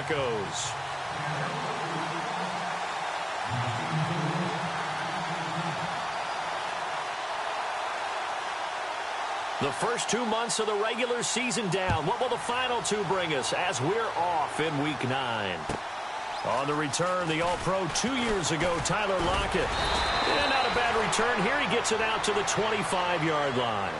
Broncos. The first 2 months of the regular season down. What will the final two bring us as we're off in Week 9? On the return, the All-Pro 2 years ago, Tyler Lockett. And not a bad return here. He gets it out to the 25-yard line.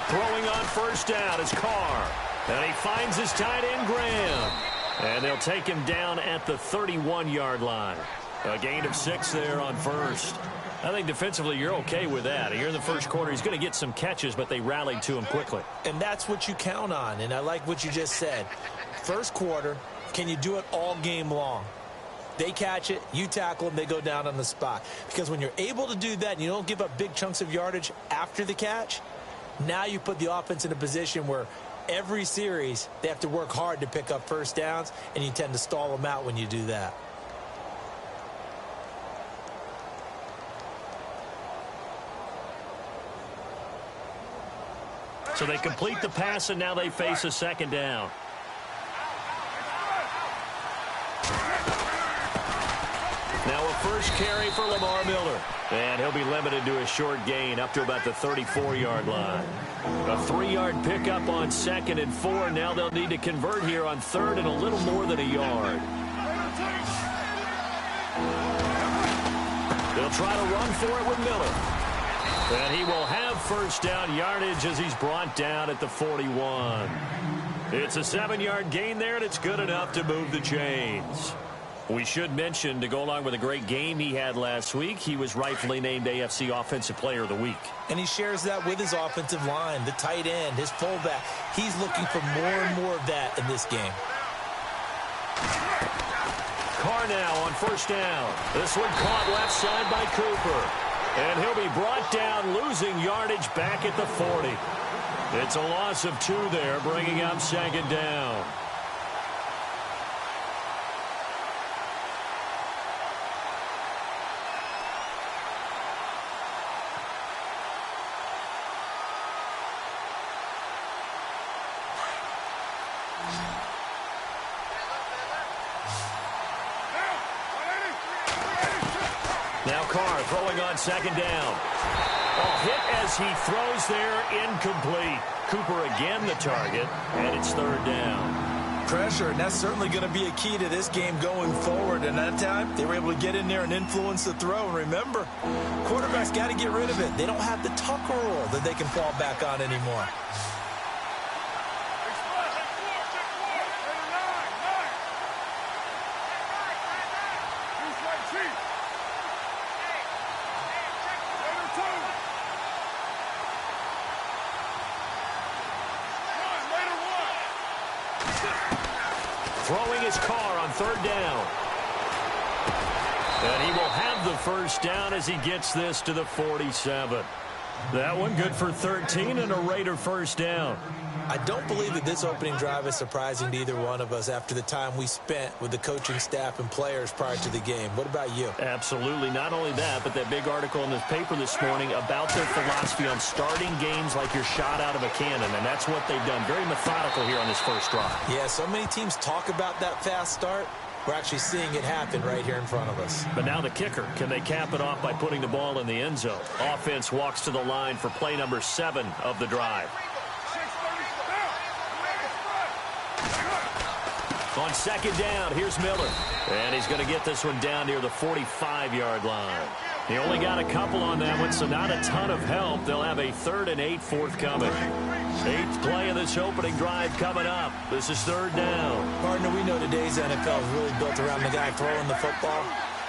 Throwing on first down is Carr. And he finds his tight end, Graham. And they'll take him down at the 31-yard line. A gain of 6 there on first. I think defensively you're okay with that. Here in the first quarter, he's going to get some catches, but they rallied to him quickly. And that's what you count on, and I like what you just said. First quarter, can you do it all game long? They catch it, you tackle them, they go down on the spot. Because when you're able to do that and you don't give up big chunks of yardage after the catch, now you put the offense in a position where every series they have to work hard to pick up first downs, and you tend to stall them out when you do that. So they complete the pass, and now they face a second down. Now a first carry for Lamar Miller. And he'll be limited to a short gain up to about the 34-yard line. A 3-yard pickup on 2nd and 4. Now they'll need to convert here on 3rd and a little more than a yard. They'll try to run for it with Miller. And he will have first down yardage as he's brought down at the 41. It's a 7-yard gain there, and it's good enough to move the chains. We should mention, to go along with a great game he had last week, he was rightfully named AFC Offensive Player of the Week. And he shares that with his offensive line, the tight end, his fullback. He's looking for more and more of that in this game. Carr now on first down. This one caught left side by Cooper. And he'll be brought down, losing yardage back at the 40. It's a loss of 2 there, bringing up 2nd down. Now Carr throwing on 2nd down. Hit as he throws there, incomplete. Cooper again the target, and it's 3rd down. Pressure, and that's certainly going to be a key to this game going forward. And that time, they were able to get in there and influence the throw. And remember, quarterbacks got to get rid of it. They don't have the Tucker rule that they can fall back on anymore. Throwing his Carr on 3rd down. And he will have the first down as he gets this to the 47. That one good for 13 and a Raider first down. I don't believe that this opening drive is surprising to either one of us after the time we spent with the coaching staff and players prior to the game. What about you? Absolutely. Not only that, but that big article in the paper this morning about their philosophy on starting games like you're shot out of a cannon, and that's what they've done. Very methodical here on this first drive. Yeah, so many teams talk about that fast start. We're actually seeing it happen right here in front of us. But now the kicker. Can they cap it off by putting the ball in the end zone? Offense walks to the line for play number 7 of the drive. On 2nd down, here's Miller. And he's going to get this one down near the 45-yard line. He only got a couple on that one, so not a ton of help. They'll have a 3rd and 8 forthcoming. 8th play of this opening drive coming up. This is 3rd down. Partner, we know today's NFL is really built around the guy throwing the football.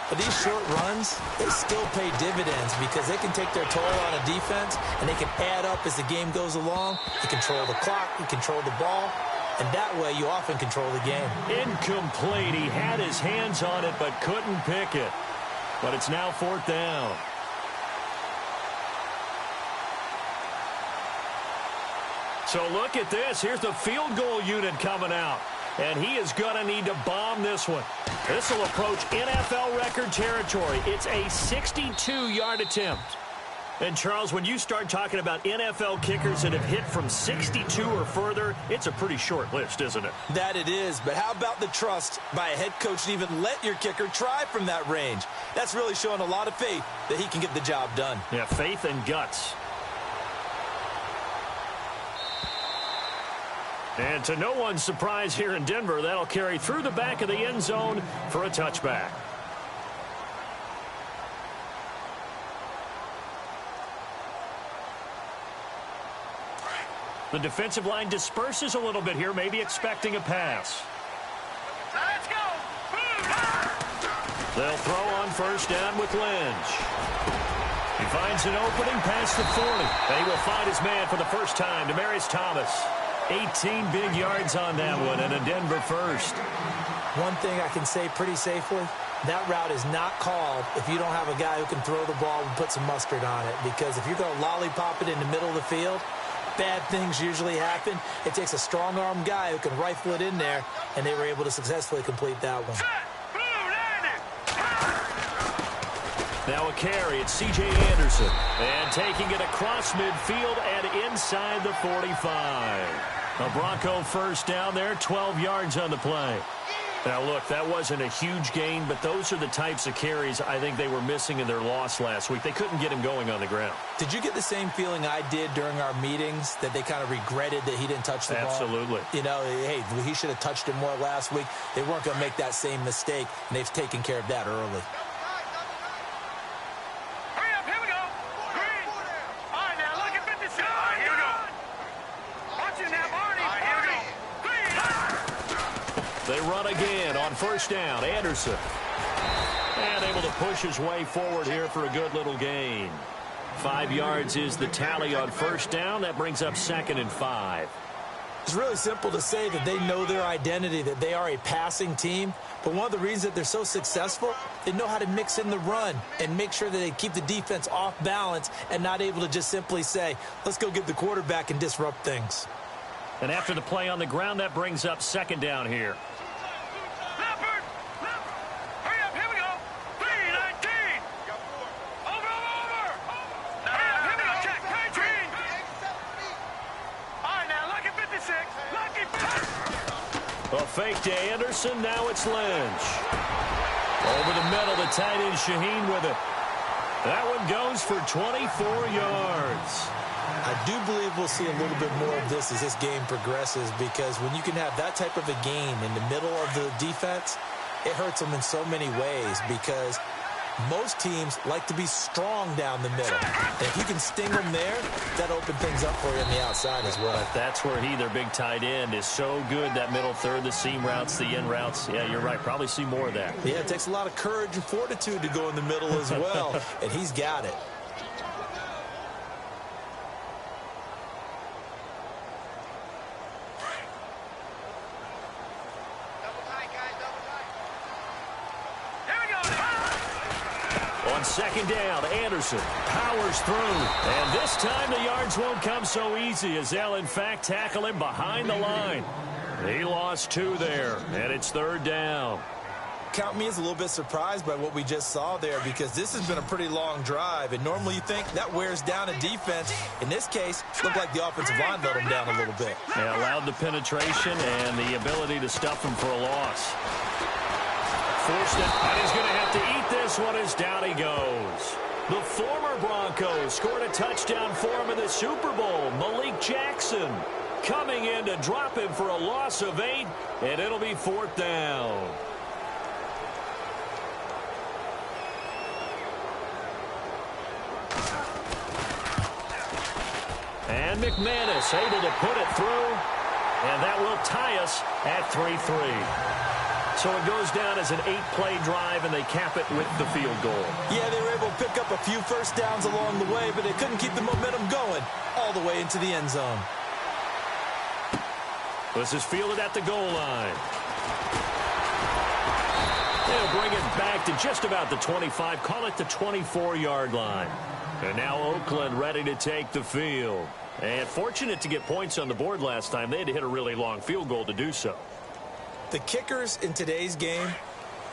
But these short runs, they still pay dividends because they can take their toll on a defense, and they can add up as the game goes along. You control the clock, you control the ball. and that way you often control the game. Incomplete. He had his hands on it but couldn't pick it. But it's now 4th down. So look at this. Here's the field goal unit coming out. And he is going to need to bomb this one. This will approach NFL record territory. It's a 62-yard attempt. And, Charles, when you start talking about NFL kickers that have hit from 62 or further, it's a pretty short list, isn't it? That it is. But how about the trust by a head coach to even let your kicker try from that range? That's really showing a lot of faith that he can get the job done. Yeah, faith and guts. And to no one's surprise here in Denver, that'll carry through the back of the end zone for a touchback. The defensive line disperses a little bit here, maybe expecting a pass. Let's go! They'll throw on 1st down with Lynch. He finds an opening past the 40. And he will find his man for the first time, Demaryius Thomas. 18 big yards on that one, and a Denver first. One thing I can say pretty safely, that route is not called if you don't have a guy who can throw the ball and put some mustard on it. Because if you're going to lollipop it in the middle of the field, bad things usually happen. It takes a strong-arm guy who can rifle it in there, and they were able to successfully complete that one. Now a carry, it's C.J. Anderson. And taking it across midfield and inside the 45. A Bronco first down there, 12 yards on the play. Now, look, that wasn't a huge gain, but those are the types of carries I think they were missing in their loss last week. They couldn't get him going on the ground. Did you get the same feeling I did during our meetings, that they kind of regretted that he didn't touch the ball? Absolutely. You know, hey, he should have touched it more last week. They weren't going to make that same mistake, and they've taken care of that early. They run again on 1st down. Anderson. And able to push his way forward here for a good little gain. 5 yards is the tally on 1st down. That brings up 2nd and 5. It's really simple to say that they know their identity, that they are a passing team. But one of the reasons that they're so successful, they know how to mix in the run and make sure that they keep the defense off balance and not able to just simply say, let's go get the quarterback and disrupt things. And after the play on the ground, that brings up 2nd down here. A fake to Anderson. Now it's Lynch. Over the middle, the tight end Shaheen with it. That one goes for 24 yards. I do believe we'll see a little bit more of this as this game progresses, because when you can have that type of a gain in the middle of the defense, it hurts them in so many ways, because most teams like to be strong down the middle. And if you can sting them there, that opens things up for you on the outside as well. That's where their big tight end, is so good, that middle third, the seam routes, the end routes. Yeah, you're right. Probably see more of that. Yeah, it takes a lot of courage and fortitude to go in the middle as well, and he's got it. On 2nd down, Anderson powers through. And this time the yards won't come so easy, as they'll, in fact, tackle him behind the line. He lost 2 there, and it's 3rd down. Count me as a little bit surprised by what we just saw there, because this has been a pretty long drive, and normally you think that wears down a defense. In this case, it looked like the offensive line let him down a little bit. Yeah, allowed the penetration and the ability to stuff him for a loss. Forced it, and he's going to have to eat this one as down he goes. The former Broncos scored a touchdown for him in the Super Bowl. Malik Jackson coming in to drop him for a loss of 8, and it'll be 4th down. And McManus able to put it through, and that will tie us at 3-3. So it goes down as an 8-play drive, and they cap it with the field goal. Yeah, they were able to pick up a few first downs along the way, but they couldn't keep the momentum going all the way into the end zone. This is fielded at the goal line. They'll bring it back to just about the 25, call it the 24-yard line. And now Oakland ready to take the field. And fortunate to get points on the board last time. They had to hit a really long field goal to do so. The kickers in today's game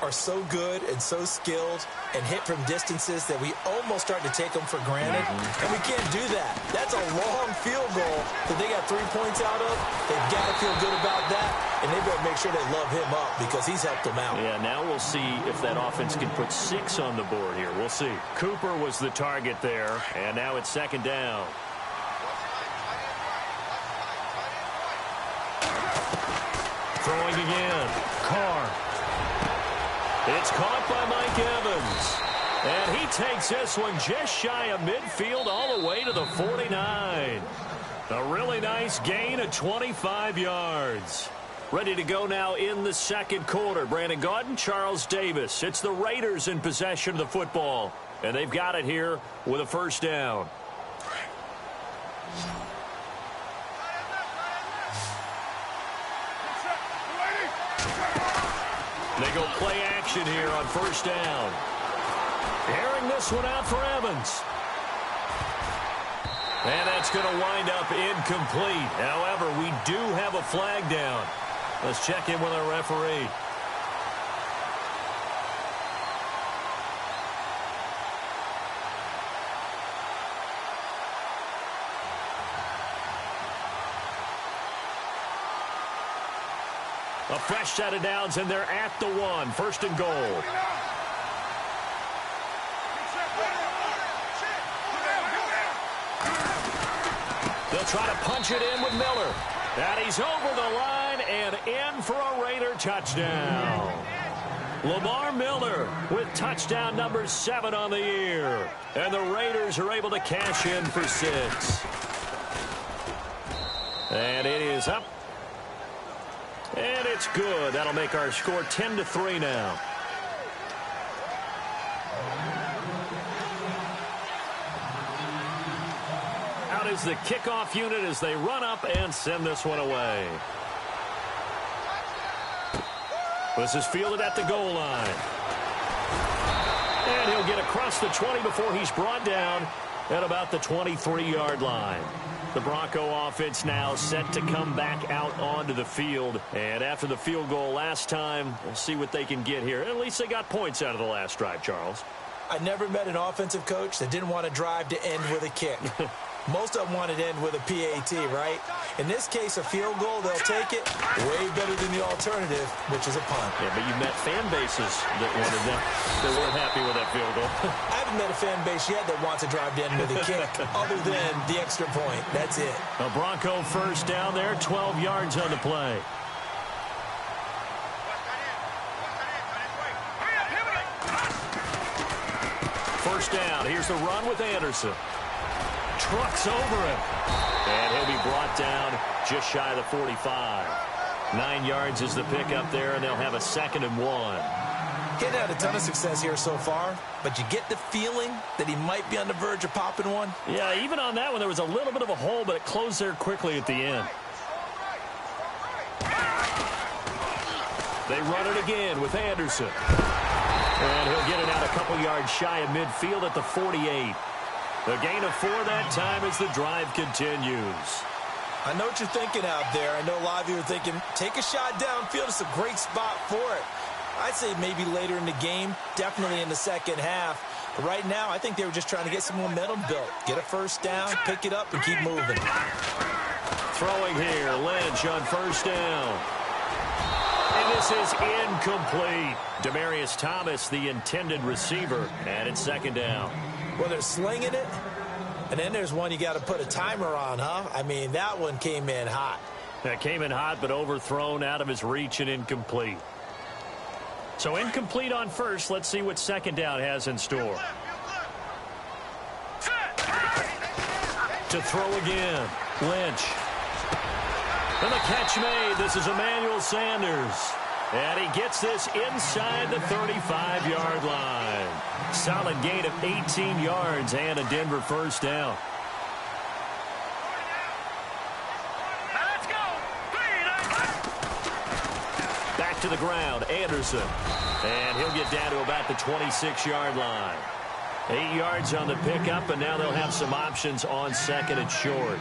are so good and so skilled and hit from distances that we almost start to take them for granted. And we can't do that. That's a long field goal that they got 3 points out of. They've got to feel good about that, and they better make sure they love him up because he's helped them out. Yeah, now we'll see if that offense can put 6 on the board here. We'll see. Cooper was the target there, and now it's second down. Throwing again. Carr. It's caught by Mike Evans. And he takes this one just shy of midfield all the way to the 49. A really nice gain of 25 yards. Ready to go now in the second quarter. Brandon Gaudin, Charles Davis. It's the Raiders in possession of the football. And they've got it here with a first down. They go play action here on first down. Airing this one out for Evans. And that's going to wind up incomplete. However, we do have a flag down. Let's check in with our referee. A fresh set of downs, and they're at the 1. First and goal. They'll try to punch it in with Miller. And he's over the line and in for a Raider touchdown. Lamar Miller with touchdown number 7 on the year. And the Raiders are able to cash in for 6. And it is up. And it's good. That'll make our score 10-3 now. Out is the kickoff unit as they run up and send this one away. This is fielded at the goal line. And he'll get across the 20 before he's brought down at about the 23-yard line. The Bronco offense now set to come back out onto the field. And after the field goal last time, we'll see what they can get here. At least they got points out of the last drive, Charles. I never met an offensive coach that didn't want to drive to end with a kick. Most of them wanted to end with a PAT, right? In this case, a field goal, they'll take it. Way better than the alternative, which is a punt. Yeah, but you met fan bases that wanted that, that weren't happy with that field goal. I haven't met a fan base yet that wants to drive to end with a kick other than the extra point. That's it. A Bronco first down there, 12 yards on the play. First down. Here's the run with Anderson. Trucks over him. And he'll be brought down just shy of the 45. 9 yards is the pickup there, and they'll have a 2nd and 1. He hadn't had a ton of success here so far, but you get the feeling that he might be on the verge of popping one. Yeah, even on that one, there was a little bit of a hole, but it closed there quickly at the end. They run it again with Anderson. And he'll get it out a couple yards shy of midfield at the 48. The gain of 4 that time as the drive continues. I know what you're thinking out there. I know a lot of you are thinking, take a shot downfield. It's a great spot for it. I'd say maybe later in the game, definitely in the second half. But right now, I think they were just trying to get some momentum built. Get a first down, pick it up, and keep moving. Throwing here, Lynch on first down. And this is incomplete. Demaryius Thomas, the intended receiver, and it's second down. Well, they're slinging it, and then there's one you got to put a timer on, huh? I mean, that one came in hot. That came in hot, but overthrown, out of his reach, and incomplete. So incomplete on first. Let's see what second down has in store. To throw again, Lynch. And the catch made. This is Emmanuel Sanders. And he gets this inside the 35-yard line. Solid gain of 18 yards and a Denver first down. to the ground. Anderson. And he'll get down to about the 26-yard line. 8 yards on the pickup, and now they'll have some options on second and short.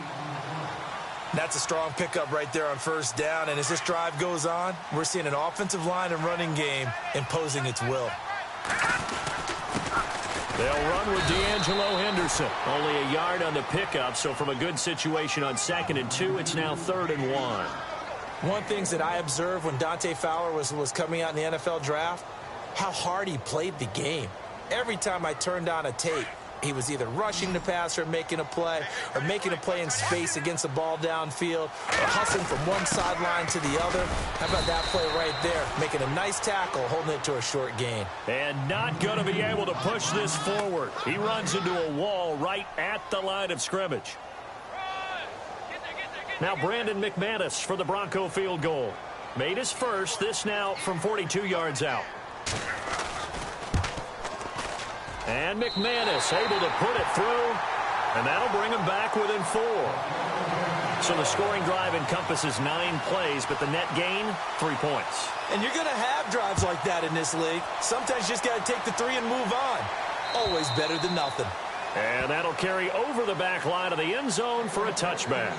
That's a strong pickup right there on first down. And as this drive goes on, we're seeing an offensive line and running game imposing its will. They'll run with D'Angelo Henderson. Only a yard on the pickup, so from a good situation on 2nd and 2, it's now 3rd and 1. One thing that I observed when Dante Fowler was coming out in the NFL draft, how hard he played the game. Every time I turned on a tape, he was either rushing the passer, making a play in space against the ball downfield, or hustling from one sideline to the other. How about that play right there? Making a nice tackle, holding it to a short gain. And not going to be able to push this forward. He runs into a wall right at the line of scrimmage. Now Brandon McManus for the Bronco field goal. Made his first, this now from 42 yards out. And McManus able to put it through, and that'll bring him back within 4. So the scoring drive encompasses 9 plays, but the net gain, 3 points. And you're going to have drives like that in this league. Sometimes you just got to take the 3 and move on. Always better than nothing. And that'll carry over the back line of the end zone for a touchback.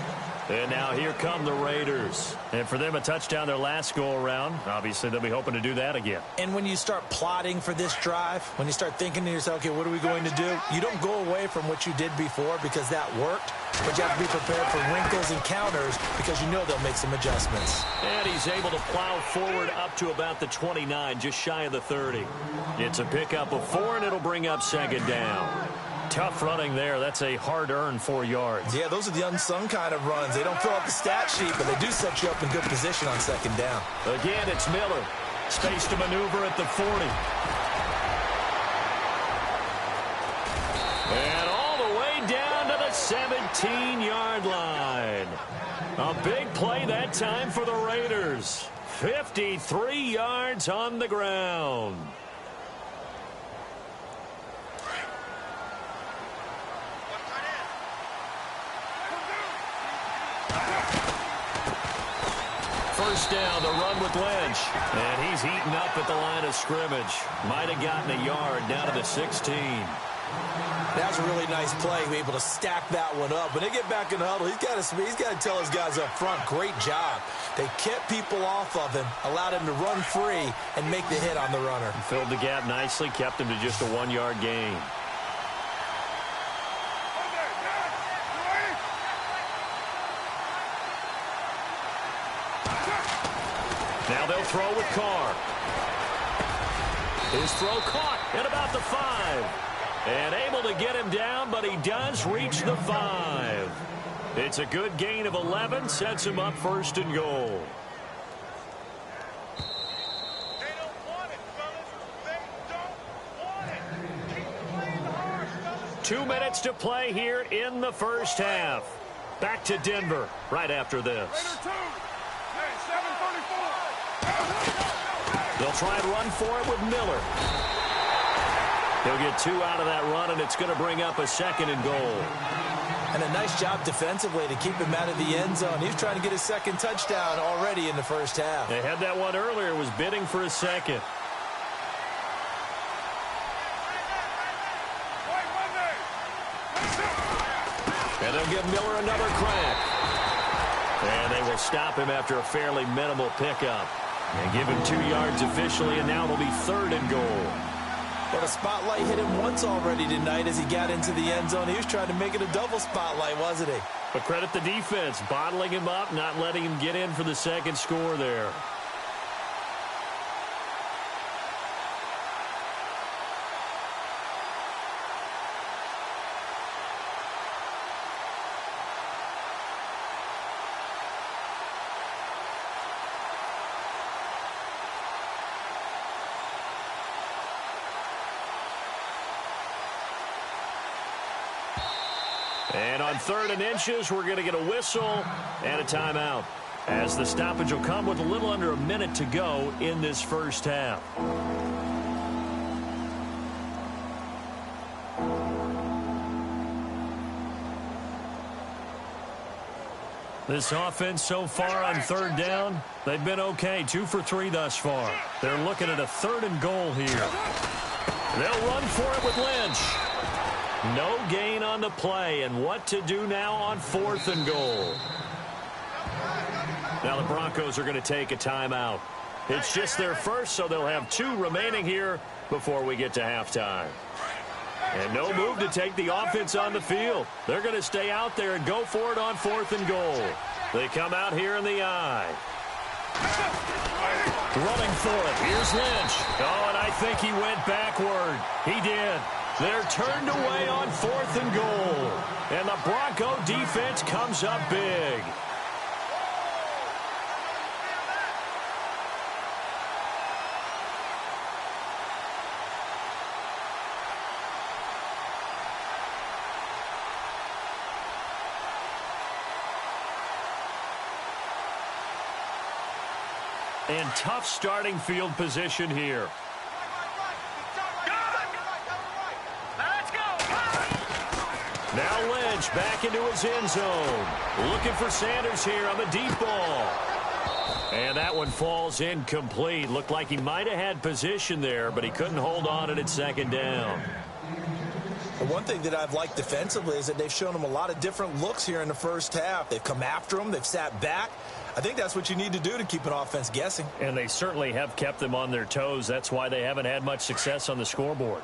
And now here come the Raiders. And for them, a touchdown their last go-around. Obviously, they'll be hoping to do that again. And when you start plotting for this drive, when you start thinking to yourself, okay, what are we going to do? You don't go away from what you did before because that worked. But you have to be prepared for wrinkles and counters because you know they'll make some adjustments. And he's able to plow forward up to about the 29, just shy of the 30. It's a pickup of 4, and it'll bring up 2nd down. Tough running there. That's a hard-earned 4 yards. Yeah, those are the unsung kind of runs. They don't fill out the stat sheet, but they do set you up in good position on 2nd down. Again, it's Miller. Space to maneuver at the 40. And all the way down to the 17-yard line. A big play that time for the Raiders. 53 yards on the ground. First down, the run with Lynch. And he's heating up at the line of scrimmage. Might have gotten a yard down to the 16. That was a really nice play, able to stack that one up. When they get back in the huddle, he's got to tell his guys up front, great job. They kept people off of him, allowed him to run free, and make the hit on the runner. Filled the gap nicely, kept him to just a 1-yard gain. Now they'll throw with Carr. His throw caught at about the 5. And able to get him down, but he does reach the 5. It's a good gain of 11, sets him up 1st and goal. They don't want it, fellas. They don't want it. Keep playing hard, fellas. 2 minutes to play here in the first half. Back to Denver right after this. Raider 2. Hey, 7:34. They'll try and run for it with Miller. He'll get 2 out of that run, and it's going to bring up a 2nd and goal. And a nice job defensively to keep him out of the end zone. He's trying to get his 2nd touchdown already in the first half. They had that one earlier, was bidding for a 2nd. And they'll give Miller another crack. And they will stop him after a fairly minimal pickup. And give him 2 yards officially, and now it'll be 3rd and goal. Well, the spotlight hit him once already tonight as he got into the end zone. He was trying to make it a double spotlight, wasn't he? But credit the defense, bottling him up, not letting him get in for the 2nd score there. And on 3rd and inches, we're going to get a whistle and a timeout, as the stoppage will come with a little under a minute to go in this first half. This offense so far on third down, they've been okay. 2 for 3 thus far. They're looking at a 3rd and goal here. They'll run for it with Lynch. No gain on the play, and what to do now on 4th and goal. Now the Broncos are going to take a timeout. It's just their first, so they'll have 2 remaining here before we get to halftime. And no move to take the offense on the field. They're going to stay out there and go for it on 4th and goal. They come out here in the I. Running for it. Here's Lynch. Oh, and I think he went backward. He did. They're turned away on 4th and goal. And the Bronco defense comes up big. And tough starting field position here. Now Lynch back into his end zone. Looking for Sanders here on the deep ball. And that one falls incomplete. Looked like he might have had position there, but he couldn't hold on at its 2nd down. One thing that I've liked defensively is that they've shown him a lot of different looks here in the first half. They've come after him. They've sat back. I think that's what you need to do to keep an offense guessing. And they certainly have kept them on their toes. That's why they haven't had much success on the scoreboard.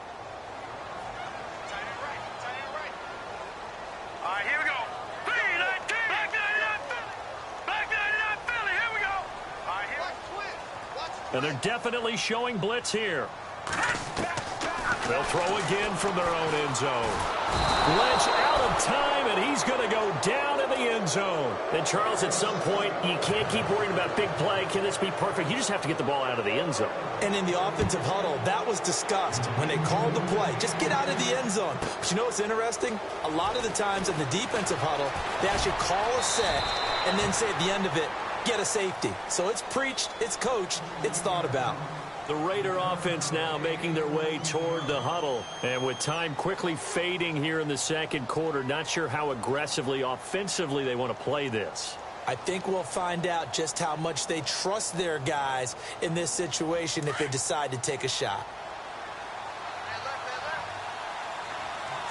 All right, here we go. Back 99 Philly. Here we go. All right, here. And they're definitely showing blitz here. They'll throw again from their own end zone. Lynch out of time, and he's going to go down in the end zone. And, Charles, at some point, you can't keep worrying about big play. Can this be perfect? You just have to get the ball out of the end zone. And in the offensive huddle, that was discussed when they called the play. Just get out of the end zone. But you know what's interesting? A lot of the times in the defensive huddle, they actually call a set and then say at the end of it, get a safety. So it's preached, it's coached, it's thought about. The Raider offense now making their way toward the huddle. And with time quickly fading here in the 2nd quarter, not sure how aggressively, offensively they want to play this. I think we'll find out just how much they trust their guys in this situation if they decide to take a shot.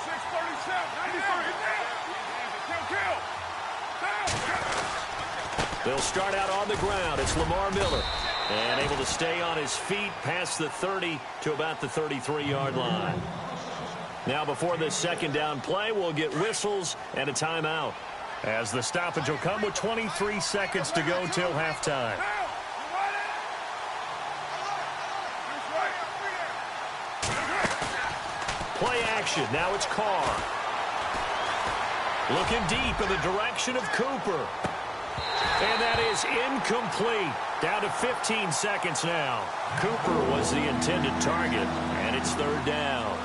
637. They'll start out on the ground. It's Lamar Miller. And able to stay on his feet past the 30 to about the 33-yard line. Now before this 2nd down play, we'll get whistles and a timeout, as the stoppage will come with 23 seconds to go till halftime. Play action. Now it's Carr. Looking deep in the direction of Cooper. And that is incomplete. Down to 15 seconds now. Cooper was the intended target, and it's 3rd down.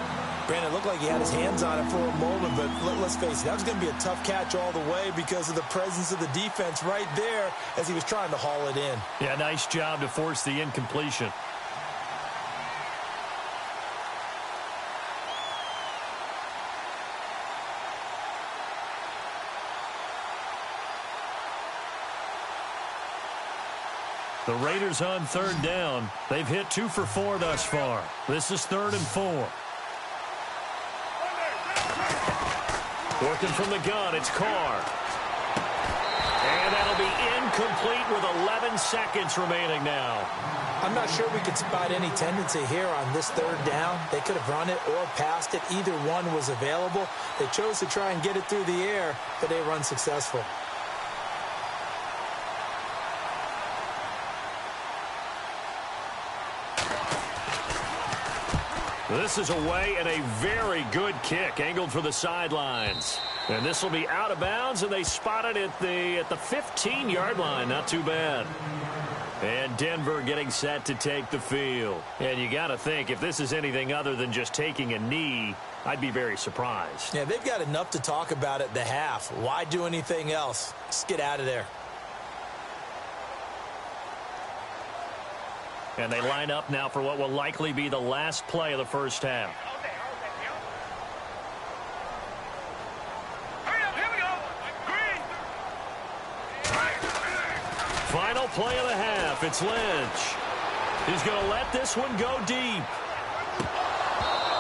Brandon, it looked like he had his hands on it for a moment, but let's face it, that was going to be a tough catch all the way because of the presence of the defense right there as he was trying to haul it in. Yeah, nice job to force the incompletion. The Raiders on 3rd down. They've hit 2 for 4 thus far. This is 3rd and 4. Working from the gun, it's Carr. And that'll be incomplete with 11 seconds remaining now. I'm not sure we could spot any tendency here on this 3rd down. They could have run it or passed it. Either one was available. They chose to try and get it through the air, but they run successful. This is away and a very good kick, angled for the sidelines. And this will be out of bounds, and they spot it at the 15-yard line. Not too bad. And Denver getting set to take the field. And you got to think, if this is anything other than just taking a knee, I'd be very surprised. Yeah, they've got enough to talk about at the half. Why do anything else? Just get out of there. And they line up now for what will likely be the last play of the first half. Hurry up, here we go. Green. play of the half. It's Lynch. He's going to let this one go deep.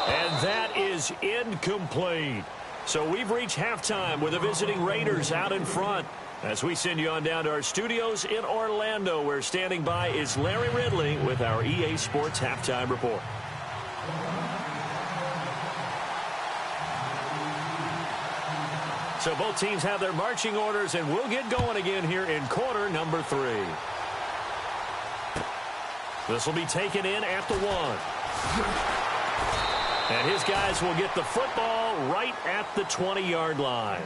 And that is incomplete. So we've reached halftime with the visiting Raiders out in front. As we send you on down to our studios in Orlando, where standing by is Larry Ridley with our EA Sports Halftime Report. So both teams have their marching orders, and we'll get going again here in quarter number 3. This will be taken in at the 1. And his guys will get the football right at the 20-yard line.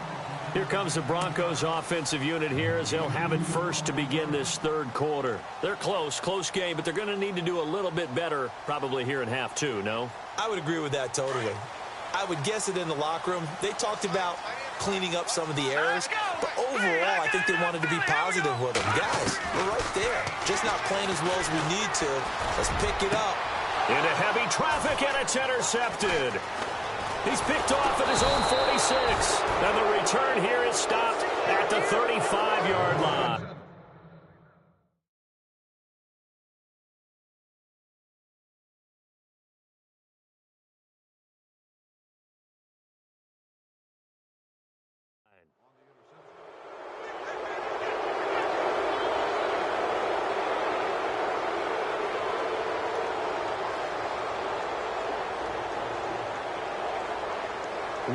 Here comes the Broncos offensive unit here as they'll have it first to begin this third quarter. They're close game, but they're going to need to do a little bit better probably here in half 2, no? I would agree with that totally. I would guess it in the locker room. They talked about cleaning up some of the errors, but overall, I think they wanted to be positive with them. Guys, we're right there. Just not playing as well as we need to. Let's pick it up. Into heavy traffic, and it's intercepted. He's picked off at his own 46. And the return here is stopped at the 35-yard line.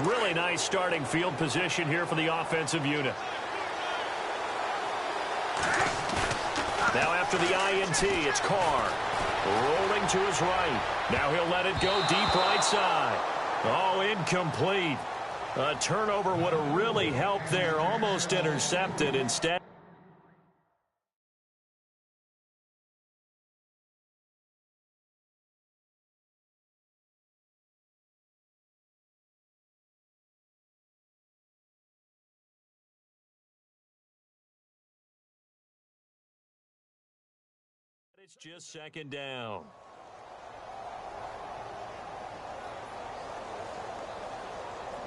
Really nice starting field position here for the offensive unit. Now after the INT, it's Carr. Rolling to his right. Now he'll let it go deep right side. Oh, incomplete. A turnover would have really helped there. Almost intercepted instead. It's just second down.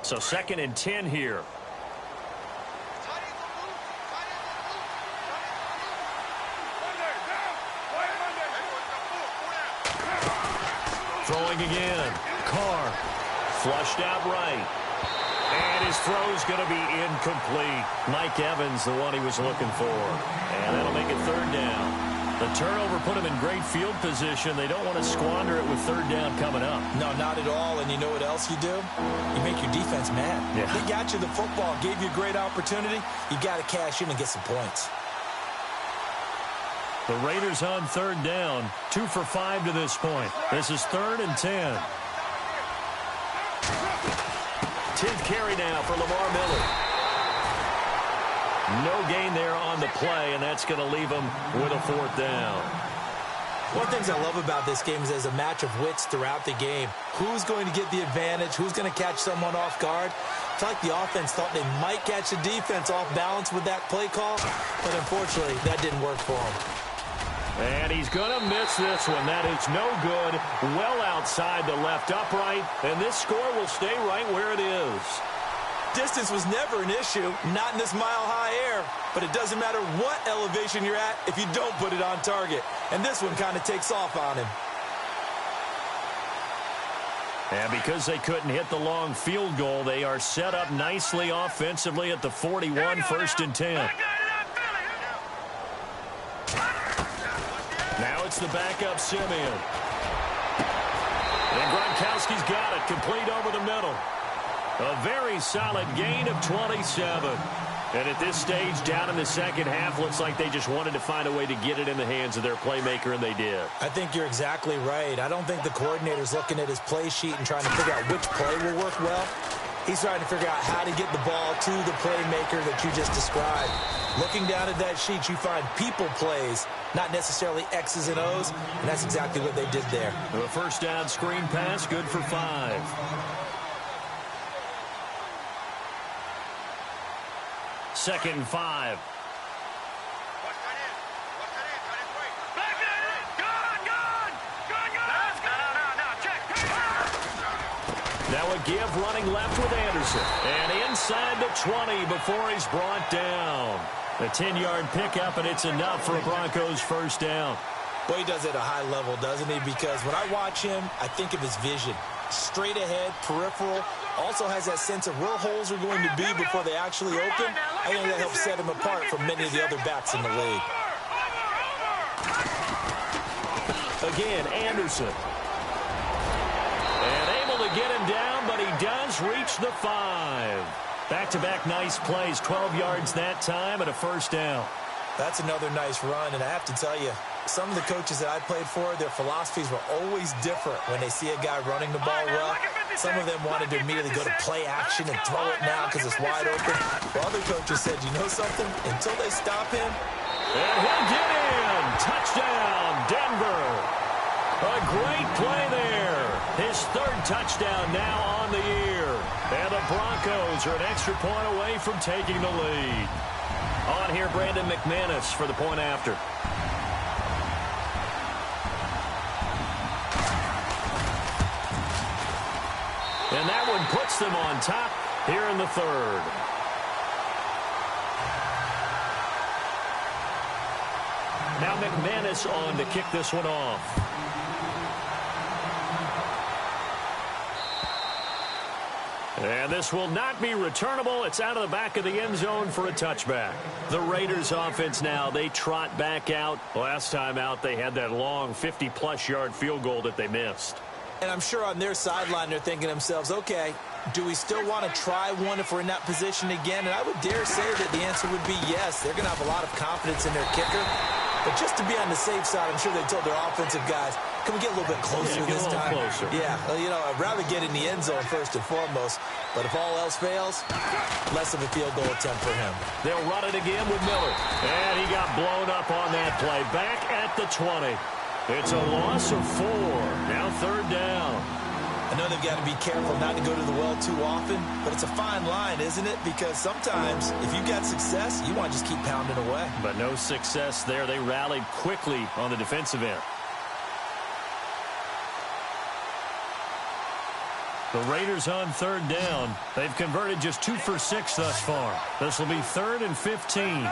So 2nd and 10 here. Throwing again. Carr flushed out right. And his throw's going to be incomplete. Mike Evans, the one he was looking for. And that'll make it 3rd down. The turnover put him in great field position. They don't want to squander it with 3rd down coming up. No, not at all. And you know what else you do? You make your defense mad. Yeah. They got you the football, gave you a great opportunity. You got to cash in and get some points. The Raiders on 3rd down, 2 for 5 to this point. This is 3rd and 10. 10th carry now for Lamar Miller. No gain there on the play, and that's going to leave him with a 4th down. One of the things I love about this game is there's a match of wits throughout the game. Who's going to get the advantage? Who's going to catch someone off guard? I feel like the offense thought they might catch the defense off balance with that play call, but unfortunately, that didn't work for him. And he's going to miss this one. That is no good. Well outside the left upright, and this score will stay right where it is. Distance was never an issue, not in this mile-high air, but it doesn't matter what elevation you're at if you don't put it on target. And this one kind of takes off on him. And because they couldn't hit the long field goal, they are set up nicely offensively at the 41, 1st and 10. Now it's the backup Simeon. And Gronkowski's got it, complete over the middle. A very solid gain of 27. And at this stage, down in the second half, looks like they just wanted to find a way to get it in the hands of their playmaker, and they did. I think you're exactly right. I don't think the coordinator's looking at his play sheet and trying to figure out which play will work well. He's trying to figure out how to get the ball to the playmaker that you just described. Looking down at that sheet, you find people plays, not necessarily X's and O's, and that's exactly what they did there. A 1st down screen pass, good for 5. 2nd and 5. Now a give running left with Anderson. And inside the 20 before he's brought down. A 10-yard pickup, and it's enough for a Broncos first down. Boy, he does it at a high level, doesn't he? Because when I watch him, I think of his vision. Straight ahead, peripheral, also has that sense of where holes are going to be before they actually open. I think that helps set him apart from many of the other backs in the league. Again, Anderson. And able to get him down, but he does reach the 5. Back-to-back nice plays, 12 yards that time and a first down. That's another nice run, and I have to tell you, some of the coaches that I played for, their philosophies were always different when they see a guy running the ball well. Some of them wanted to immediately go to play action and throw it now because it's wide open. While other coaches said, you know something? Until they stop him. And he'll get in. Touchdown, Denver. A great play there. His third touchdown now on the year. And the Broncos are an extra point away from taking the lead. On here, Brandon McManus for the point after. And that one puts them on top here in the third. Now McManus on to kick this one off. And this will not be returnable. It's out of the back of the end zone for a touchback. The Raiders offense now, they trot back out. Last time out, they had that long 50-plus yard field goal that they missed. And I'm sure on their sideline they're thinking to themselves, okay, do we still want to try one if we're in that position again? And I would dare say that the answer would be yes. They're going to have a lot of confidence in their kicker. But just to be on the safe side, I'm sure they told their offensive guys, can we get a little bit closer this time? Closer. Yeah, well, you know, I'd rather get in the end zone first and foremost. But if all else fails, less of a field goal attempt for him. They'll run it again with Miller. And he got blown up on that play. Back at the 20. It's a loss of 4. Now third down. I know they've got to be careful not to go to the well too often, but it's a fine line, isn't it? Because sometimes if you've got success, you want to just keep pounding away. But no success there. They rallied quickly on the defensive end. The Raiders on third down. They've converted just 2 for 6 thus far. This will be 3rd and 15.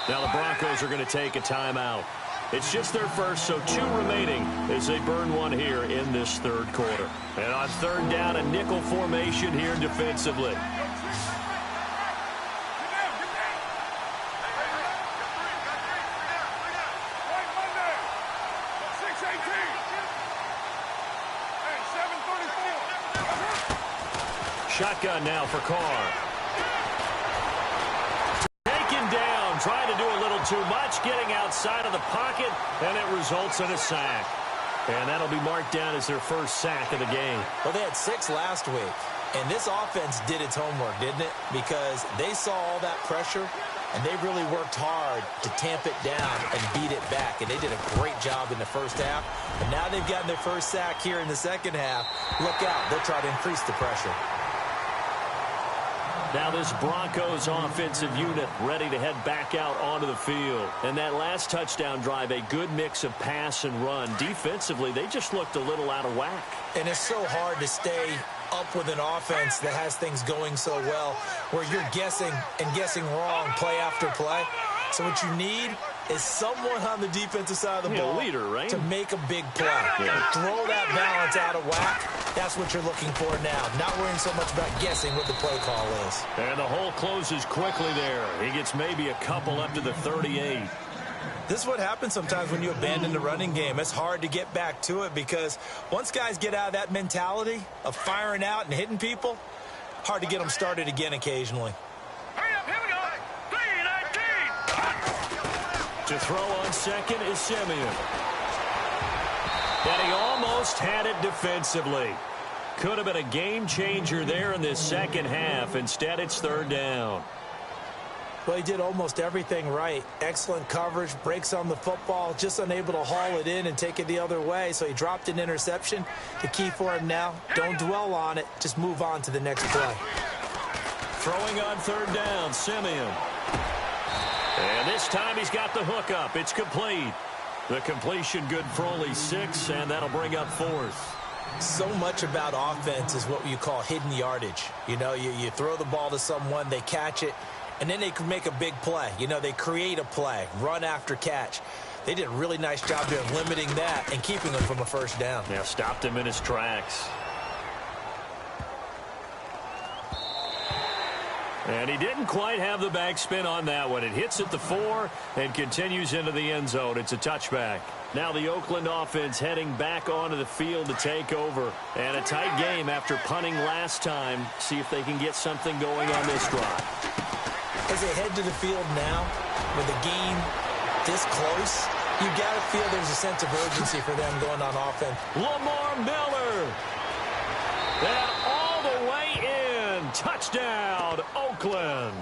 Now the Broncos are going to take a timeout. It's just their first, so 2 remaining as they burn one here in this third quarter. And on third down, a nickel formation here defensively. Shotgun now for Carr. Taken down, trying to do a little too much, getting outside of the pocket, and it results in a sack. And that'll be marked down as their first sack of the game. Well, they had 6 last week, and this offense did its homework, didn't it? Because they saw all that pressure, and they really worked hard to tamp it down and beat it back. And they did a great job in the first half. And now they've gotten their first sack here in the second half. Look out. They'll try to increase the pressure. Now this Broncos offensive unit ready to head back out onto the field. And that last touchdown drive, a good mix of pass and run. Defensively, they just looked a little out of whack. And it's so hard to stay up with an offense that has things going so well, where you're guessing and guessing wrong play after play. So what you need is someone on the defensive side of the ball leader, right? to make a big play. Yeah. Throw that balance out of whack. That's what you're looking for now. Not worrying so much about guessing what the play call is. And the hole closes quickly there. He gets maybe a couple up to the 38. This is what happens sometimes when you abandon the running game. It's hard to get back to it because once guys get out of that mentality of firing out and hitting people, hard to get them started again occasionally. To throw on second is Simeon. And he almost had it defensively. Could have been a game changer there in this second half. Instead, it's third down. Well, he did almost everything right. Excellent coverage, breaks on the football, just unable to haul it in and take it the other way. So he dropped an interception. The key for him now, don't dwell on it. Just move on to the next play. Throwing on third down, Simeon. And this time he's got the hook up. It's complete. The completion good for only 6, and that'll bring up 4th. So much about offense is what you call hidden yardage. You know, you throw the ball to someone, they catch it, And then they can make a big play. You know, they create a play, run after catch. They did a really nice job there of limiting that and keeping him from a first down. Yeah, stopped him in his tracks. And he didn't quite have the backspin on that one. It hits at the 4 and continues into the end zone. It's a touchback. Now the Oakland offense heading back onto the field to take over. And a tight game after punting last time. See if they can get something going on this drive. As they head to the field now, with the game this close, you got to feel there's a sense of urgency for them going on offense. Lamar Miller. And all the way in. Touchdown, Oakland.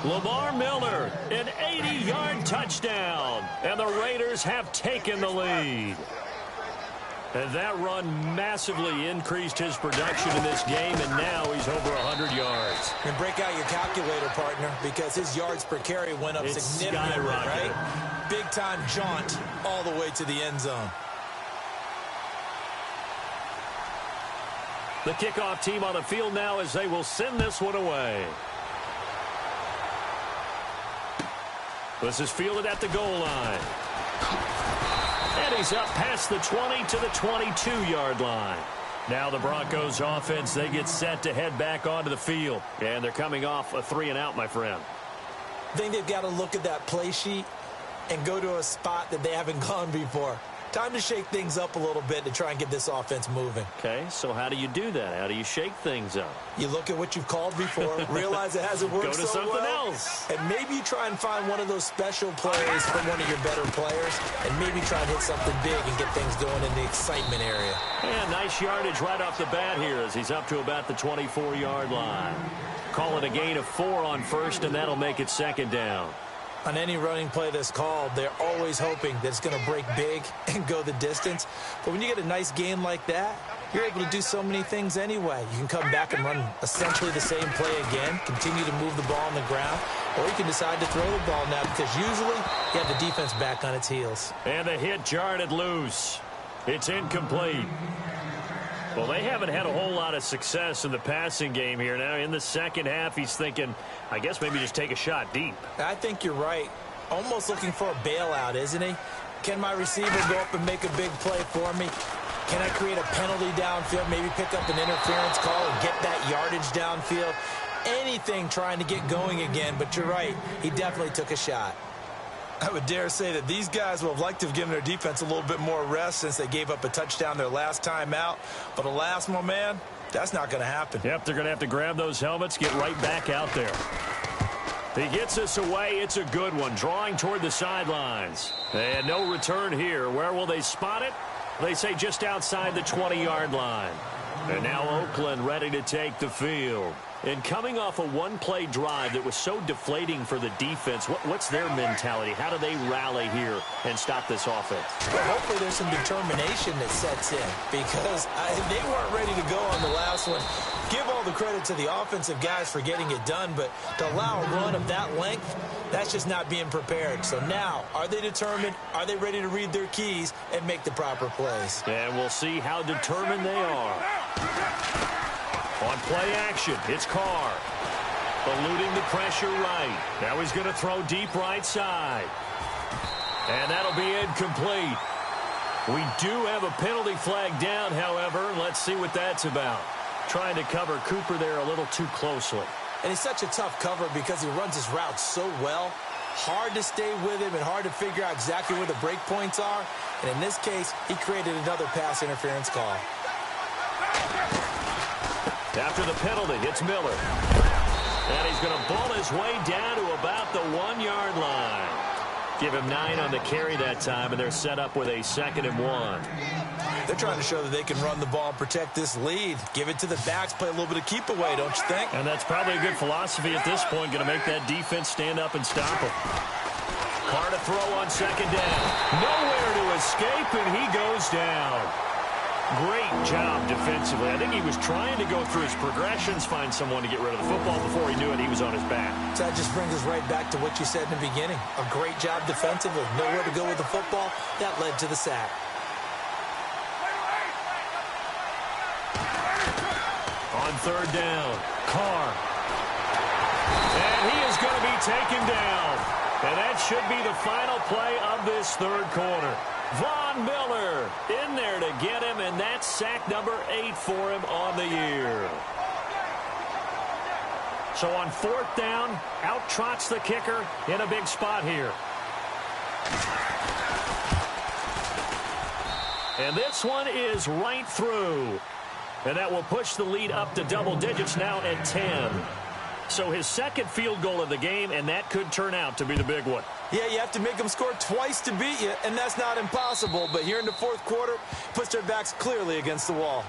Lamar Miller, an 80-yard touchdown. And the Raiders have taken the lead. And that run massively increased his production in this game, and now he's over 100 yards. And break out your calculator, partner, because his yards per carry went up significantly, right? Big-time jaunt all the way to the end zone. The kickoff team on the field now as they will send this one away. This is fielded at the goal line. And he's up past the 20 to the 22-yard line. Now the Broncos offense, they get set to head back onto the field. And they're coming off a 3-and-out, my friend. I think they've got to look at that play sheet and go to a spot that they haven't gone before. Time to shake things up a little bit to try and get this offense moving. Okay, so how do you do that? How do you shake things up? You look at what you've called before, realize it hasn't worked so well. Go to something else. And maybe you try and find one of those special plays from one of your better players, and maybe try and hit something big and get things going in the excitement area. And nice yardage right off the bat here as he's up to about the 24-yard line. Call it a gain of 4 on first, and that'll make it second down. On any running play that's called, they're always hoping that it's going to break big and go the distance. But when you get a nice gain like that, you're able to do so many things anyway. You can come back and run essentially the same play again, continue to move the ball on the ground, or you can decide to throw the ball now because usually you have the defense back on its heels. And the hit jarred it loose. It's incomplete. Well, they haven't had a whole lot of success in the passing game here. Now, in the second half, he's thinking, I guess maybe just take a shot deep. I think you're right. Almost looking for a bailout, isn't he? Can my receiver go up and make a big play for me? Can I create a penalty downfield, maybe pick up an interference call and get that yardage downfield? Anything trying to get going again, but you're right. He definitely took a shot. I would dare say that these guys would have liked to have given their defense a little bit more rest since they gave up a touchdown their last time out. But alas, my man, that's not going to happen. Yep, they're going to have to grab those helmets, get right back out there. He gets us away. It's a good one, drawing toward the sidelines. And no return here. Where will they spot it? They say just outside the 20-yard line. And now Oakland ready to take the field. And coming off a one-play drive that was so deflating for the defense, what's their mentality? How do they rally here and stop this offense? Well, hopefully there's some determination that sets in because they weren't ready to go on the last one. Give all the credit to the offensive guys for getting it done, but to allow a run of that length, that's just not being prepared. So now, are they determined? Are they ready to read their keys and make the proper plays? And we'll see how determined they are. On play action, it's Carr. Eluding the pressure right. Now he's going to throw deep right side. And that'll be incomplete. We do have a penalty flag down, however. Let's see what that's about. Trying to cover Cooper there a little too closely. And he's such a tough cover because he runs his route so well. Hard to stay with him and hard to figure out exactly where the break points are. And in this case, he created another pass interference call. After the penalty, it's Miller. And he's going to ball his way down to about the 1-yard line. Give him 9 on the carry that time, and they're set up with a 2nd and 1. They're trying to show that they can run the ball and protect this lead. Give it to the backs, play a little bit of keep away, don't you think? And that's probably a good philosophy at this point, going to make that defense stand up and stop him. Carr to throw on 2nd down. Nowhere to escape, and he goes down. Great job defensively. I think he was trying to go through his progressions, find someone to get rid of the football. Before he knew it, he was on his back. So that just brings us right back to what you said in the beginning. A great job defensively. Nowhere to go with the football. That led to the sack. On 3rd down, Carr. And he is is going to be taken down. And that should be the final play of this third quarter. Von Miller in there to get him, and that's sack number 8 for him on the year. So on fourth down, out trots the kicker in a big spot here. And this one is right through. And that will push the lead up to double digits now at 10. So his second field goal of the game, and that could turn out to be the big one. Yeah, you have to make them score twice to beat you, and that's not impossible. But here in the fourth quarter, puts their backs clearly against the wall.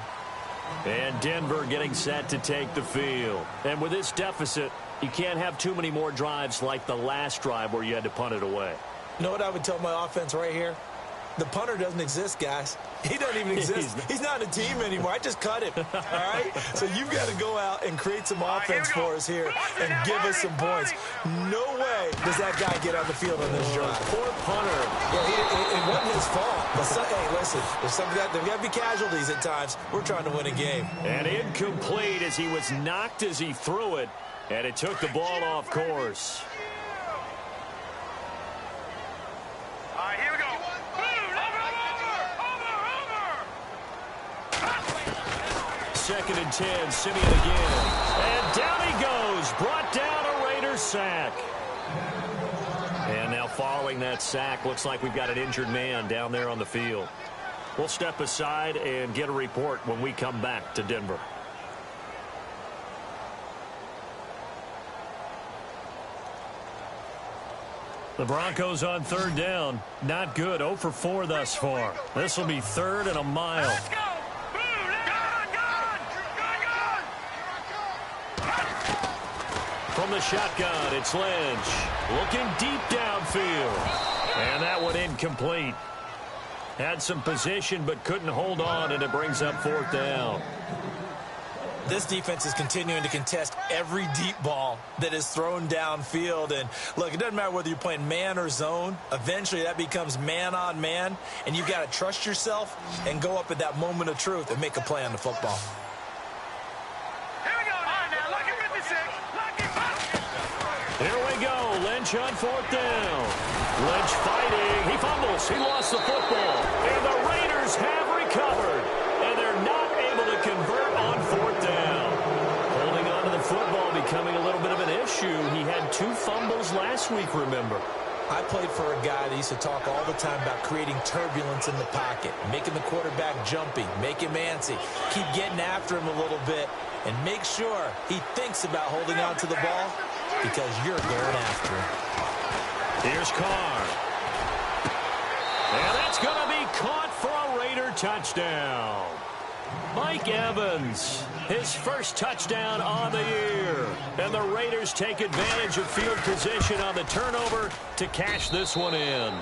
And Denver getting set to take the field. And with this deficit, you can't have too many more drives like the last drive where you had to punt it away. You know what I would tell my offense right here? The punter doesn't exist, guys. He doesn't even exist. He's not a team anymore. I just cut him, all right? So you've got to go out and create some offense for us here and give us some points. No way does that guy get on the field on this drive. Poor punter. Yeah, it wasn't his fault. But hey, listen, there's got to be casualties at times. We're trying to win a game. And incomplete as he was knocked as he threw it, and it took the ball off course. All right, here we go. Second and 10, Simeon again. And down he goes, brought down a Raiders sack. And now following that sack, looks like we've got an injured man down there on the field. We'll step aside and get a report when we come back to Denver. The Broncos on third down. Not good. 0 for 4 thus far. This will be third and a mile. Let's go. From the shotgun, it's Lynch. Looking deep downfield. And that one incomplete. Had some position but couldn't hold on, and it brings up fourth down. This defense is continuing to contest every deep ball that is thrown downfield. And, look, it doesn't matter whether you're playing man or zone. Eventually, that becomes man on man, and you've got to trust yourself and go up at that moment of truth and make a play on the football. Here we go. Lynch on fourth down. Lynch fighting. He fumbles. He lost the football. And the Raiders have recovered. And they're not able to convert on fourth down. Holding on to the football becoming a little bit of an issue. He had 2 fumbles last week, remember. I played for a guy that used to talk all the time about creating turbulence in the pocket, making the quarterback jumpy, make him antsy, keep getting after him a little bit, and make sure he thinks about holding on to the ball because you're going after him. Here's Carr. And that's going to be caught for a Raider touchdown. Mike Evans, his first touchdown on the year. And the Raiders take advantage of field position on the turnover to cash this one in.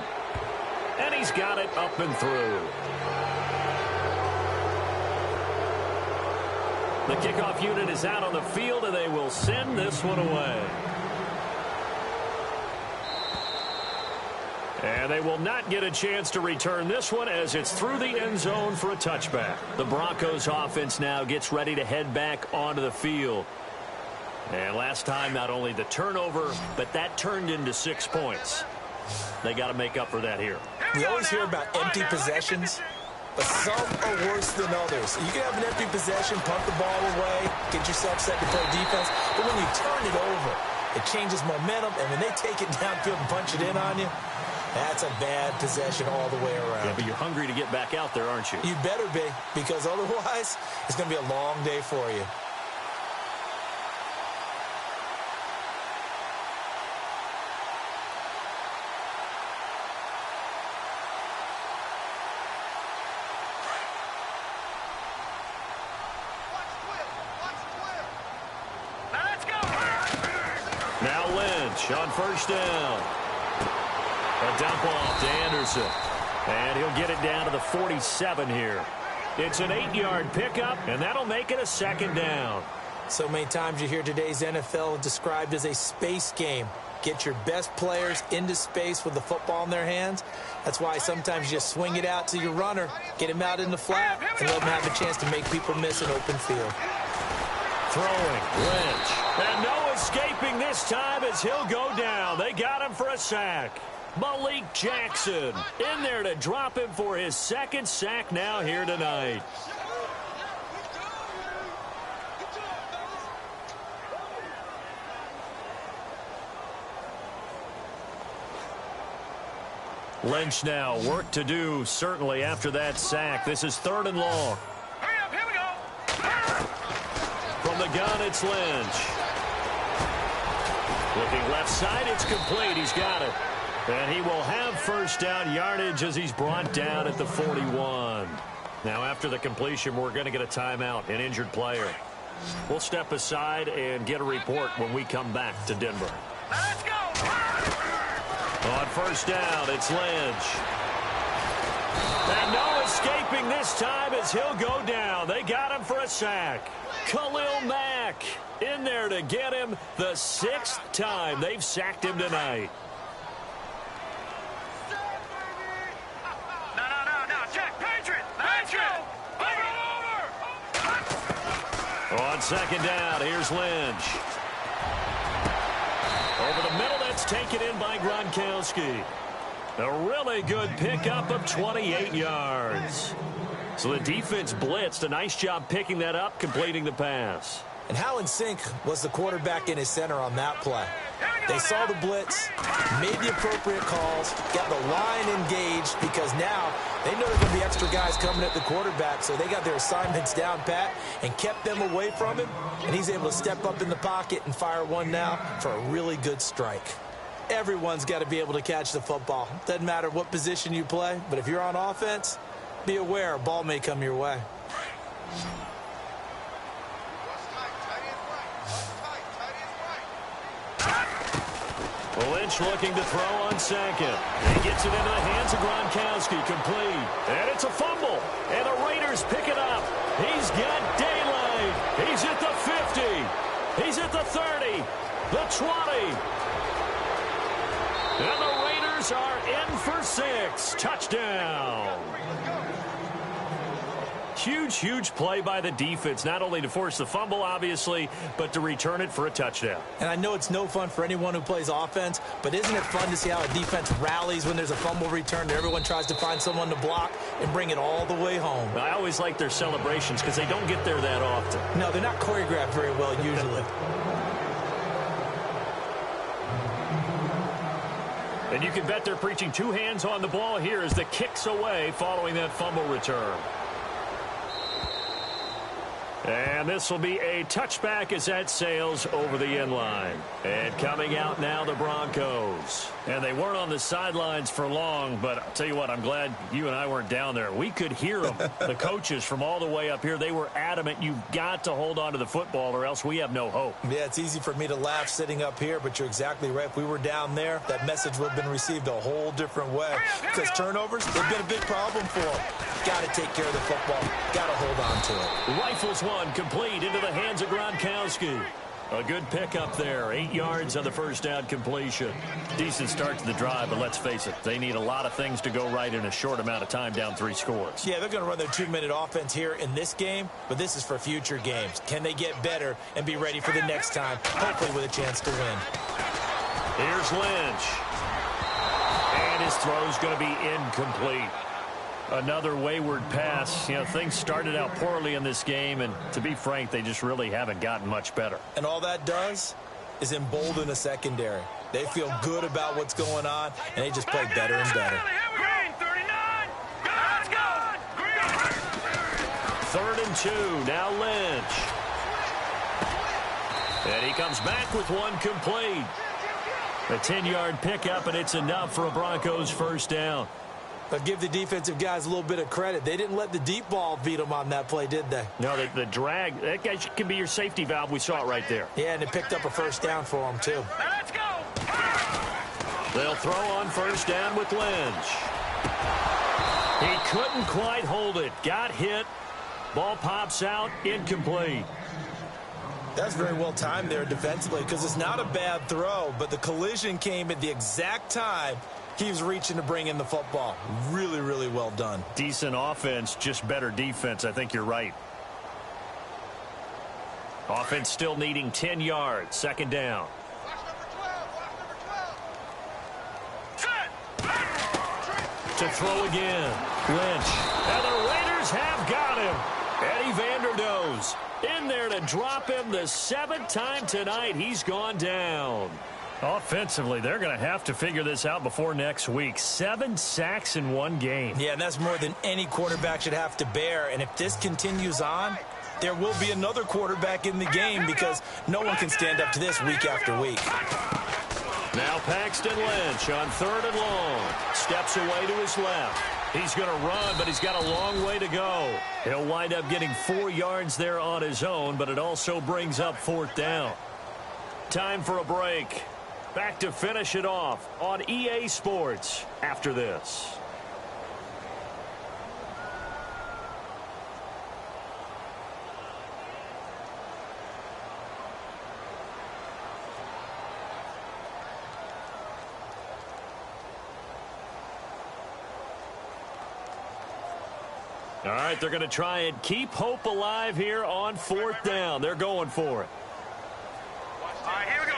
And he's got it up and through. The kickoff unit is out on the field, and they will send this one away. And they will not get a chance to return this one as it's through the end zone for a touchback. The Broncos offense now gets ready to head back onto the field. And last time, not only the turnover, but that turned into 6 points. They got to make up for that here. We always hear about empty possessions, but some are worse than others. You can have an empty possession, punt the ball away, get yourself set to play defense, but when you turn it over, it changes momentum, and when they take it downfield and punch it in on you, that's a bad possession all the way around. Yeah, but you're hungry to get back out there, aren't you? You better be, because otherwise, it's going to be a long day for you. Now Lynch on first down. A dump off to Anderson. And he'll get it down to the 47 here. It's an 8-yard pickup, and that'll make it a second down. So many times you hear today's NFL described as a space game. Get your best players into space with the football in their hands. That's why sometimes you just swing it out to your runner, get him out in the flat, and let him have a chance to make people miss an open field. Throwing, Lynch. And no escaping this time as he'll go down. They got him for a sack. Malik Jackson in there to drop him for his second sack now here tonight. Lynch now, work to do certainly after that sack. This is 3rd and long. Hurry up, here we go. From the gun, it's Lynch. Looking left side, it's complete. He's got it. And he will have first down yardage as he's brought down at the 41. Now, after the completion, we're going to get a timeout, an injured player. We'll step aside and get a report when we come back to Denver. Let's go. On first down, it's Lynch. And no escaping this time as he'll go down. They got him for a sack. Khalil Mack in there to get him the 6th time they've sacked him tonight. No, check. Patriot. Over. On second down, here's Lynch. Over the middle, that's taken in by Gronkowski. A really good pickup of 28 yards. So the defense blitzed. A nice job picking that up, completing the pass. And how in sync was the quarterback in his center on that play? They saw the blitz, made the appropriate calls, got the line engaged because now they know there are going to be extra guys coming at the quarterback, so they got their assignments down pat and kept them away from him, and he's able to step up in the pocket and fire one now for a really good strike. Everyone's got to be able to catch the football. Doesn't matter what position you play, but if you're on offense, be aware a ball may come your way. Lynch looking to throw on second. He gets it into the hands of Gronkowski, complete. And it's a fumble. And the Raiders pick it up. He's got daylight. He's at the 50. He's at the 30. The 20. And the Raiders are in for 6. Touchdown. Huge play by the defense, not only to force the fumble, obviously, but to return it for a touchdown. And I know it's no fun for anyone who plays offense, but isn't it fun to see how a defense rallies when there's a fumble return and everyone tries to find someone to block and bring it all the way home? I always like their celebrations because they don't get there that often. No, they're not choreographed very well usually. And you can bet they're preaching 2 hands on the ball here as the kick's away following that fumble return. And this will be a touchback as that sails over the end line. And coming out now, the Broncos. And they weren't on the sidelines for long, but I'll tell you what, I'm glad you and I weren't down there. We could hear them. The coaches from all the way up here, they were adamant, you've got to hold on to the football or else we have no hope. Yeah, it's easy for me to laugh sitting up here, but you're exactly right. If we were down there, that message would have been received a whole different way. Because turnovers, they've been a big problem for them. Got to take care of the football. Got to hold on to it. Rifles one, complete into the hands of Gronkowski. A good pickup there. 8 yards on the first down completion. Decent start to the drive, but let's face it, they need a lot of things to go right in a short amount of time, down 3 scores. Yeah, they're going to run their 2-minute offense here in this game, but this is for future games. Can they get better and be ready for the next time, hopefully with a chance to win? Here's Lynch. And his throw's going to be incomplete. Another wayward pass. You know, things started out poorly in this game, and to be frank, they just really haven't gotten much better. And all that does is embolden the secondary. They feel good about what's going on, and they just play better and better. Green 39. Let's go. 3rd and 2. Now Lynch. And he comes back with one complete. A 10-yard pickup, and it's enough for a Broncos first down. But give the defensive guys a little bit of credit. They didn't let the deep ball beat them on that play, did they? No, the drag, that guy can be your safety valve. We saw it right there. Yeah, and it picked up a first down for them, too. Let's go. They'll throw on first down with Lynch. He couldn't quite hold it. Got hit. Ball pops out. Incomplete. That's very well timed there defensively because it's not a bad throw, but the collision came at the exact time he was reaching to bring in the football. Really, really well done. Decent offense, just better defense. I think you're right. Offense still needing 10 yards. Second down. Watch number 12. Watch number 12. To throw again. Lynch. And the Raiders have got him. Eddie Vanderdoes in there to drop him the 7th time tonight. He's gone down. Offensively, they're going to have to figure this out before next week. 7 sacks in one game. Yeah, and that's more than any quarterback should have to bear. And if this continues on, there will be another quarterback in the game because no one can stand up to this week after week. Now Paxton Lynch on 3rd and long. Steps away to his left. He's going to run, but he's got a long way to go. He'll wind up getting 4 yards there on his own, but it also brings up 4th down. Time for a break. Back to finish it off on EA Sports after this. All right, they're going to try and keep hope alive here on 4th down. They're going for it. All right, here we go.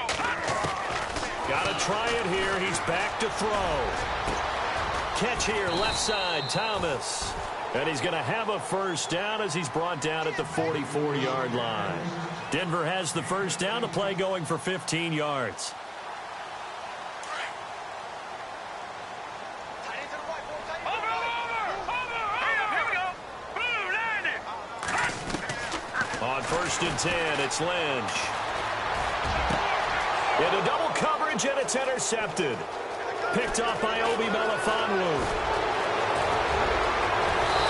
Got to try it here. He's back to throw. Catch here, left side, Thomas. And he's going to have a 1st down as he's brought down at the 44-yard line. Denver has the 1st down. The play going for 15 yards. On 1st and 10, it's Lynch. Into double coverage, and it's intercepted. Picked off by Obi Melifonwu.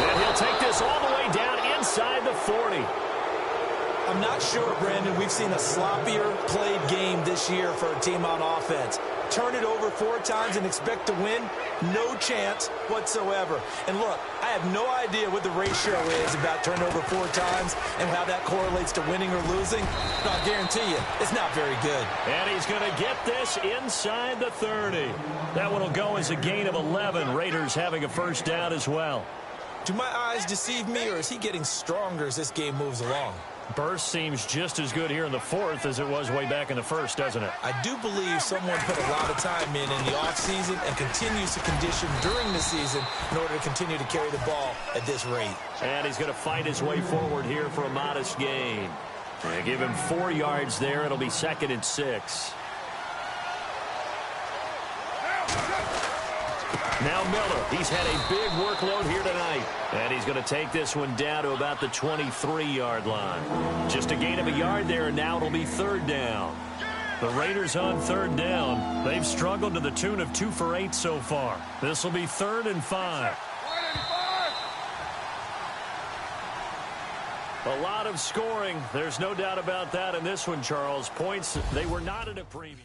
And he'll take this all the way down inside the 40. I'm not sure, Brandon, we've seen a sloppier played game this year for a team on offense. Turn it over 4 times and expect to win? No chance whatsoever. And look, I have no idea what the ratio is about turnover 4 times and how that correlates to winning or losing. But I'll guarantee you, it's not very good. And he's going to get this inside the 30. That one will go as a gain of 11. Raiders having a 1st down as well. Do my eyes deceive me, or is he getting stronger as this game moves along? Burst seems just as good here in the 4th as it was way back in the 1st, doesn't it? I do believe someone put a lot of time in the offseason and continues to condition during the season in order to continue to carry the ball at this rate. And he's going to fight his way forward here for a modest gain. They give him 4 yards there. It'll be 2nd and 6. Now Miller, he's had a big workload here tonight. And he's going to take this one down to about the 23-yard line. Just a gain of a yard there, and now it'll be 3rd down. The Raiders on 3rd down. They've struggled to the tune of 2 for 8 so far. This will be 3rd and 5. A lot of scoring. There's no doubt about that in this one, Charles. Points, they were not at a premium.